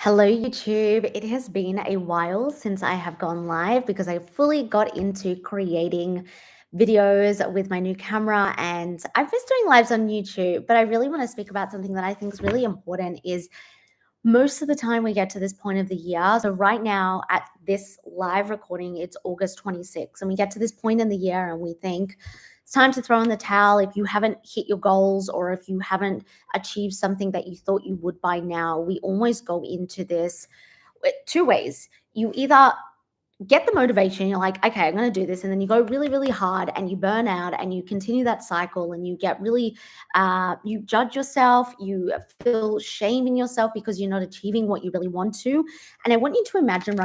Hello, YouTube. It has been a while since I have gone live because I fully got into creating videos with my new camera and I've been doing lives on YouTube, but I really want to speak about something that I think is really important is most of the time we get to this point of the year. So right now at this live recording, it's August 26th, and we get to this point in the year and we think it's time to throw in the towel if you haven't hit your goals or if you haven't achieved something that you thought you would by now. We almost go into this two ways. You either get the motivation, you're like, okay, I'm going to do this, and then you go really, really hard and you burn out and you continue that cycle and you get really you judge yourself, you feel shame in yourself because you're not achieving what you really want to. And I want you to envision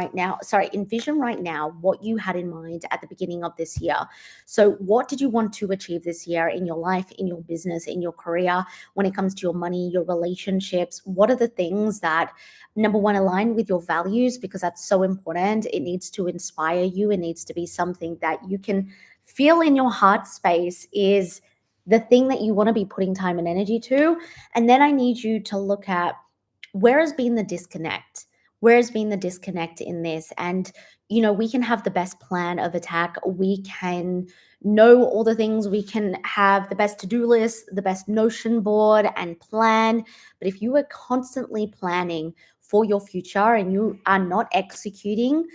right now what you had in mind at the beginning of this year. So what did you want to achieve this year in your life, in your business, in your career, when it comes to your money, your relationships? What are the things that, number one, align with your values, because that's so important. It needs to inspire you. It needs to be something that you can feel in your heart space is the thing that you want to be putting time and energy to. And then I need you to look at where has been the disconnect. Where has been the disconnect in this? And, we can have the best plan of attack. We can know all the things. We can have the best to do list, the best Notion board and plan. But if you are constantly planning for your future and you are not executing,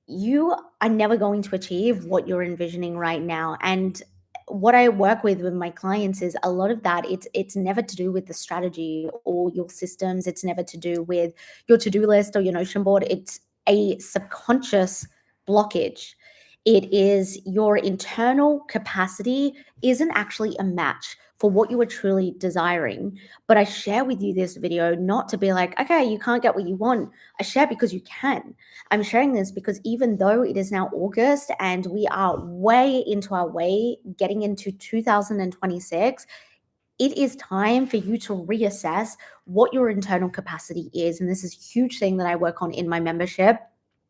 you are never going to achieve what you're envisioning right now. And what I work with my clients is a lot of that. It's never to do with the strategy or your systems. It's never to do with your to-do list or your Notion board. It's a subconscious blockage. It is your internal capacity isn't actually a match for what you are truly desiring. But I share with you this video not to be like, okay, you can't get what you want. I share because you can. I'm sharing this because even though it is now August and we are way into our way getting into 2026, it is time for you to reassess what your internal capacity is. And this is a huge thing that I work on in my membership.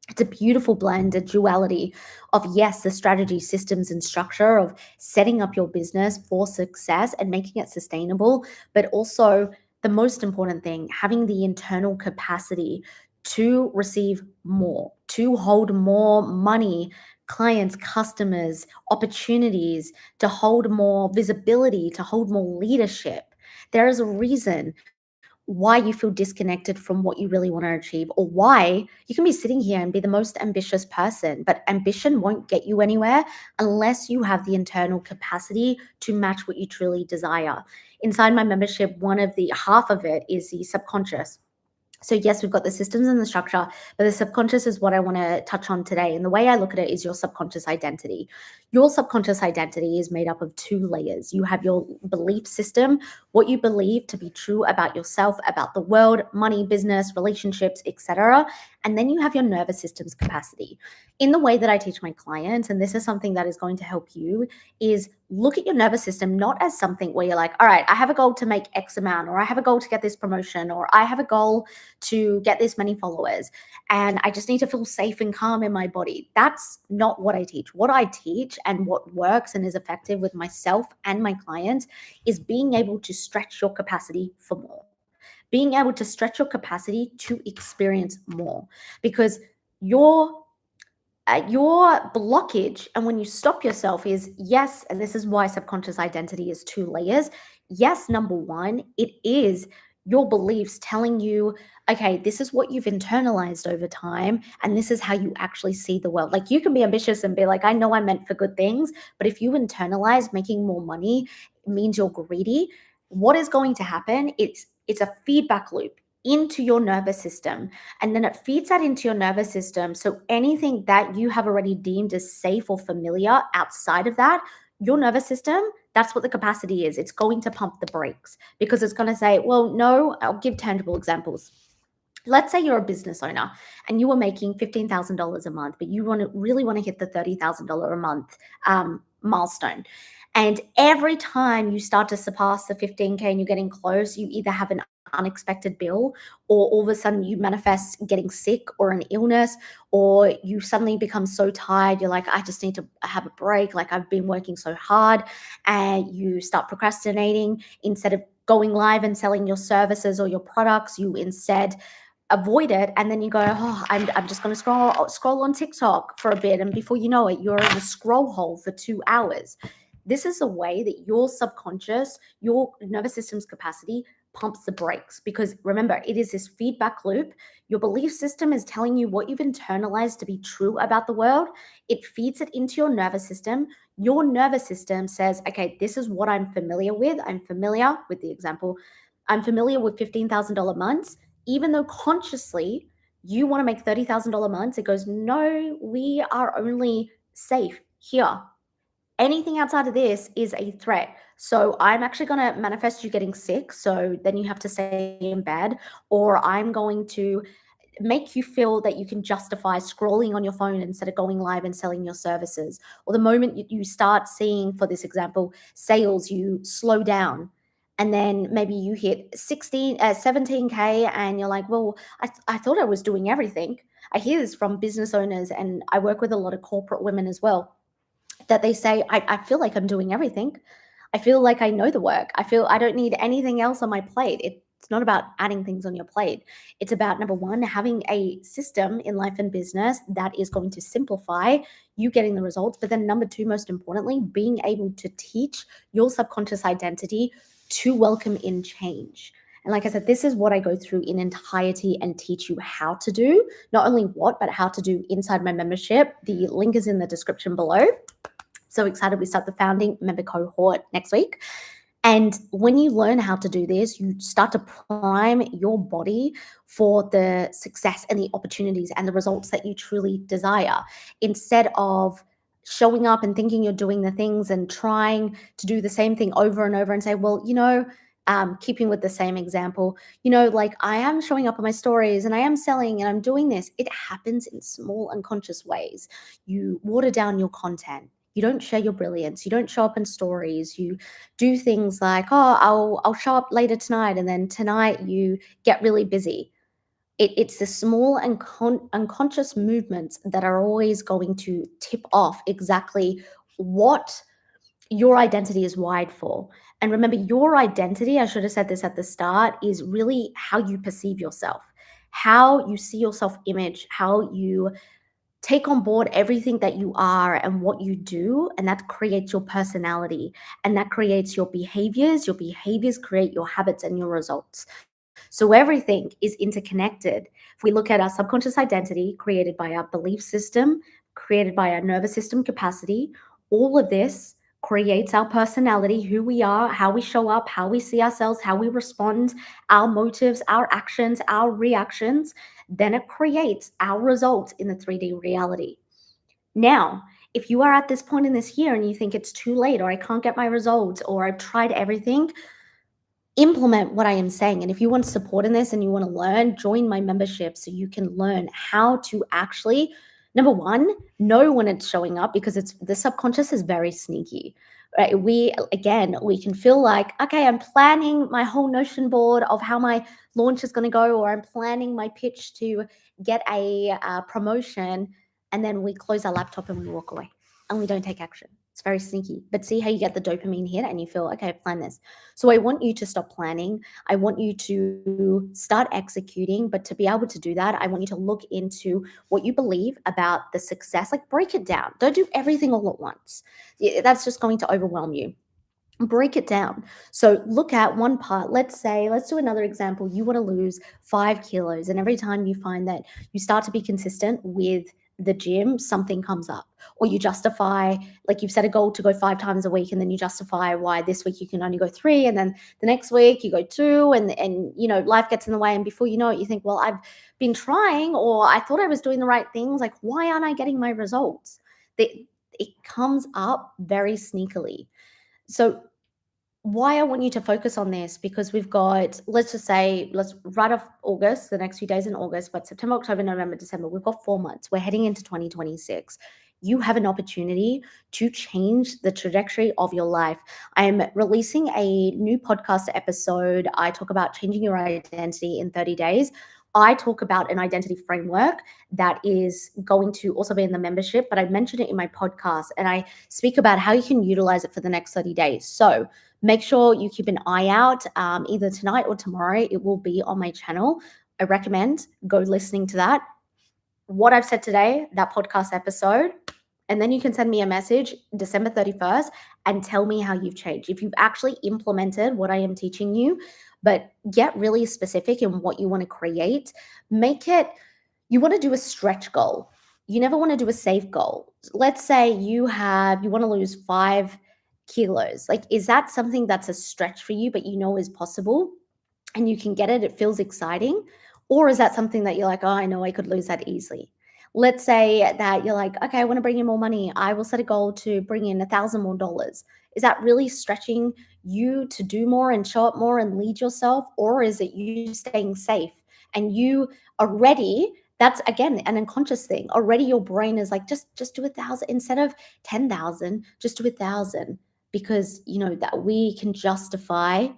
It's a beautiful blend, a duality of, yes, the strategy, systems, and structure of setting up your business for success and making it sustainable, but also the most important thing, having the internal capacity to receive more, to hold more money, clients, customers, opportunities, to hold more visibility, to hold more leadership. There is a reason why you feel disconnected from what you really want to achieve, or why you can be sitting here and be the most ambitious person, but ambition won't get you anywhere unless you have the internal capacity to match what you truly desire. Inside my membership, one of the half of it is the subconscious. So, yes, we've got the systems and the structure, but the subconscious is what I want to touch on today. And the way I look at it is your subconscious identity. Your subconscious identity is made up of two layers. You have your belief system, what you believe to be true about yourself, about the world, money, business, relationships, etc. And then you have your nervous system's capacity. In the way that I teach my clients, and this is something that is going to help you, is look at your nervous system not as something where you're like, all right, I have a goal to make X amount, or I have a goal to get this promotion, or I have a goal to get this many followers, and I just need to feel safe and calm in my body. That's not what I teach. What I teach and what works and is effective with myself and my clients is being able to stretch your capacity for more, being able to stretch your capacity to experience more, because your your blockage, and when you stop yourself, is, yes, and this is why subconscious identity is two layers. Yes, number one, it is your beliefs telling you, okay, this is what you've internalized over time, and this is how you actually see the world. Like, you can be ambitious and be like, I know I'm meant for good things, but if you internalize making more money means you're greedy, what is going to happen? It's a feedback loop into your nervous system, and then it feeds that into your nervous system. So anything that you have already deemed as safe or familiar outside of that, your nervous system, that's what the capacity is. It's going to pump the brakes because it's going to say, well, no. I'll give tangible examples. Let's say you're a business owner and you are making $15,000 a month, but you really want to hit the $30,000 a month milestone. And every time you start to surpass the 15K and you're getting close, you either have an unexpected bill, or all of a sudden you manifest getting sick or an illness, or you suddenly become so tired. You're like, I just need to have a break. Like, I've been working so hard, and you start procrastinating. Instead of going live and selling your services or your products, you instead avoid it, and then you go, oh, I'm just going to scroll on TikTok for a bit, and before you know it, you're in a scroll hole for 2 hours. This is a way that your subconscious, your nervous system's capacity pumps the brakes, because remember, it is this feedback loop. Your belief system is telling you what you've internalized to be true about the world. It feeds it into your nervous system. Your nervous system says, okay, this is what I'm familiar with. I'm familiar with the example. I'm familiar with $15,000 months. Even though consciously you want to make $30,000 months, it goes, no, we are only safe here. Anything outside of this is a threat. So I'm actually going to manifest you getting sick. So then you have to stay in bed, or I'm going to make you feel that you can justify scrolling on your phone instead of going live and selling your services. Or the moment you start seeing, for this example, sales, you slow down. And then maybe you hit 17K and you're like, well, I thought I was doing everything. I hear this from business owners, and I work with a lot of corporate women as well, that they say, I feel like I'm doing everything. I feel like I know the work. I feel I don't need anything else on my plate. It's not about adding things on your plate. It's about, number one, having a system in life and business that is going to simplify you getting the results. But then, number two, most importantly, being able to teach your subconscious identity to welcome in change. And like I said, this is what I go through in entirety and teach you how to do, not only what, but how to do inside my membership. The link is in the description below. So excited. We start the founding member cohort next week. And when you learn how to do this, you start to prime your body for the success and the opportunities and the results that you truly desire, instead of showing up and thinking you're doing the things and trying to do the same thing over and over and say, well, keeping with the same example, like, I am showing up on my stories and I am selling and I'm doing this. It happens in small unconscious ways. You water down your content. You don't share your brilliance. You don't show up in stories. You do things like, oh, I'll show up later tonight, and then tonight you get really busy. It's the small and unconscious movements that are always going to tip off exactly what your identity is wired for. And remember, your identity, I should have said this at the start, is really how you perceive yourself, how you see your self image, how you take on board everything that you are and what you do, and that creates your personality, and that creates your behaviors. Your behaviors create your habits and your results. So everything is interconnected. If we look at our subconscious identity created by our belief system, created by our nervous system capacity, all of this creates our personality, who we are, how we show up, how we see ourselves, how we respond, our motives, our actions, our reactions. Then it creates our results in the 3D reality. Now, if you are at this point in this year and you think it's too late, or I can't get my results, or I've tried everything, implement what I am saying. And if you want support in this and you want to learn, join my membership so you can learn how to actually, number one, know when it's showing up, because the subconscious is very sneaky. Right? We can feel like, okay, I'm planning my whole Notion board of how my launch is going to go, or I'm planning my pitch to get a promotion, and then we close our laptop and we walk away and we don't take action. It's very sneaky. But see how you get the dopamine hit and you feel, okay, I've planned this. So I want you to stop planning. I want you to start executing. But to be able to do that, I want you to look into what you believe about the success. Like, break it down. Don't do everything all at once. That's just going to overwhelm you. Break it down. So look at one part. Let's do another example. You want to lose 5 kilos, and every time you find that you start to be consistent with the gym, something comes up, or you justify, like, you've set a goal to go 5 times a week, and then you justify why this week you can only go 3, and then the next week you go 2, and life gets in the way, and before you know it, you think, well, I've been trying, or I thought I was doing the right things. Like, why aren't I getting my results? It comes up very sneakily. So why I want you to focus on this, because we've got, let's write off August, the next few days in August, but September, October, November, December, we've got 4 months. We're heading into 2026. You have an opportunity to change the trajectory of your life. I'm releasing a new podcast episode. I talk about changing your identity in 30 days. I talk about an identity framework that is going to also be in the membership, but I mentioned it in my podcast, and I speak about how you can utilize it for the next 30 days. So make sure you keep an eye out, either tonight or tomorrow. It will be on my channel. I recommend go listening to that. What I've said today, that podcast episode, and then you can send me a message December 31st and tell me how you've changed. If you've actually implemented what I am teaching you, but get really specific in what you want to create, make it, you want to do a stretch goal. You never want to do a safe goal. Let's say you want to lose 5 kilos. Like, is that something that's a stretch for you, but you know is possible and you can get it? It feels exciting. Or is that something that you're like, oh, I know I could lose that easily? Let's say that you're like, okay, I want to bring in more money. I will set a goal to bring in $1,000 more. Is that really stretching you to do more and show up more and lead yourself? Or is it you staying safe and you already, that's again an unconscious thing. Already your brain is like, just do 1,000 instead of 10,000, just do 1,000 because you know that we can justify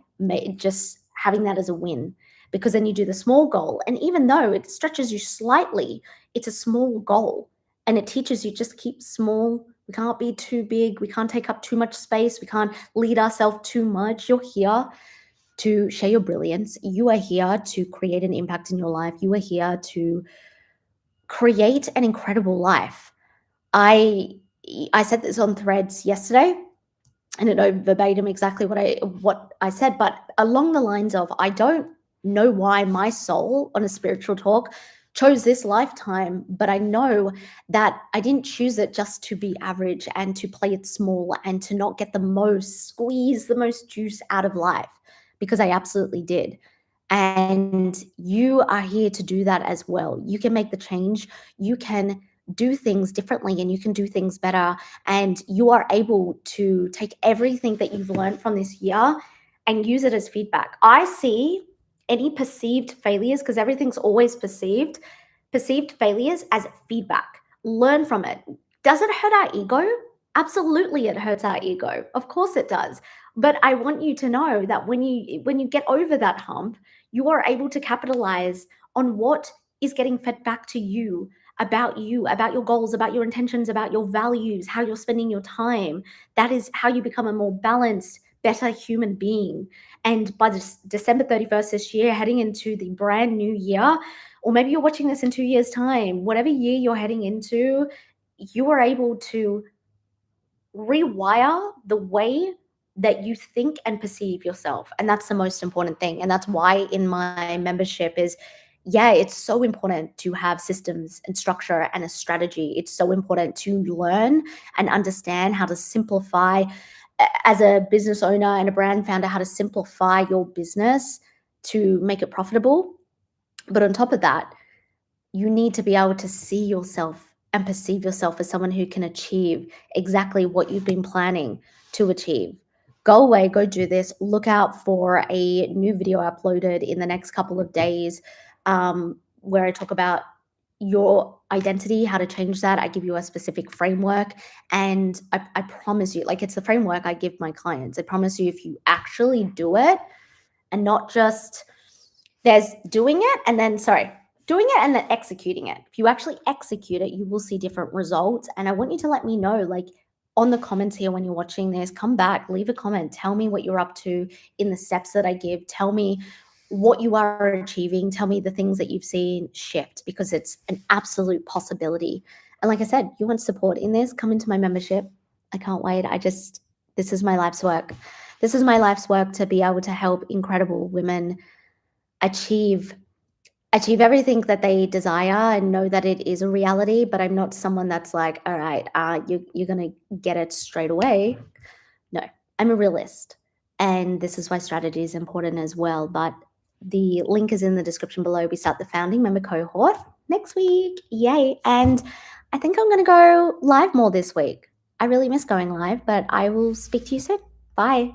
just having that as a win because then you do the small goal. And even though it stretches you slightly, it's a small goal and it teaches you just keep small. We can't be too big. We can't take up too much space. We can't lead ourselves too much. You're here to share your brilliance. You are here to create an impact in your life. You are here to create an incredible life. I said this on Threads yesterday. I don't know verbatim exactly what I said, but along the lines of I don't know why my soul on a spiritual talk chose this lifetime, but I know that I didn't choose it just to be average and to play it small and to not get the most, squeeze the most juice out of life because I absolutely did. And you are here to do that as well. You can make the change. You can do things differently and you can do things better. And you are able to take everything that you've learned from this year and use it as feedback. I see any perceived failures, because everything's always perceived failures as feedback. Learn from it. Does it hurt our ego? Absolutely, it hurts our ego. Of course it does. But I want you to know that when you get over that hump, you are able to capitalize on what is getting fed back to you, about your goals, about your intentions, about your values, how you're spending your time. That is how you become a more balanced, better human being. And by December 31st this year, heading into the brand new year, or maybe you're watching this in 2 years' time, whatever year you're heading into, you are able to rewire the way that you think and perceive yourself. And that's the most important thing. And that's why in my membership is, yeah, it's so important to have systems and structure and a strategy. It's so important to learn and understand how to simplify as a business owner and a brand founder, how to simplify your business to make it profitable. But on top of that, you need to be able to see yourself and perceive yourself as someone who can achieve exactly what you've been planning to achieve. Go away, go do this. Look out for a new video uploaded in the next couple of days where I talk about your identity, how to change that. I give you a specific framework. And I promise you, like, it's the framework I give my clients. I promise you, if you actually do it and not just there's doing it and then, doing it and then executing it. If you actually execute it, you will see different results. And I want you to let me know, like, on the comments here when you're watching this, come back, leave a comment, tell me what you're up to in the steps that I give. Tell me what you are achieving. Tell me the things that you've seen shift, because it's an absolute possibility. And like I said, you want support in this, come into my membership. I can't wait. This is my life's work. This is my life's work to be able to help incredible women achieve everything that they desire and know that it is a reality. But I'm not someone that's like, all right, you're gonna get it straight away. No, I'm a realist, and this is why strategy is important as well. But the link is in the description below. We start the founding member cohort next week. Yay. And I think I'm gonna go live more this week. I really miss going live, but I will speak to you soon. Bye.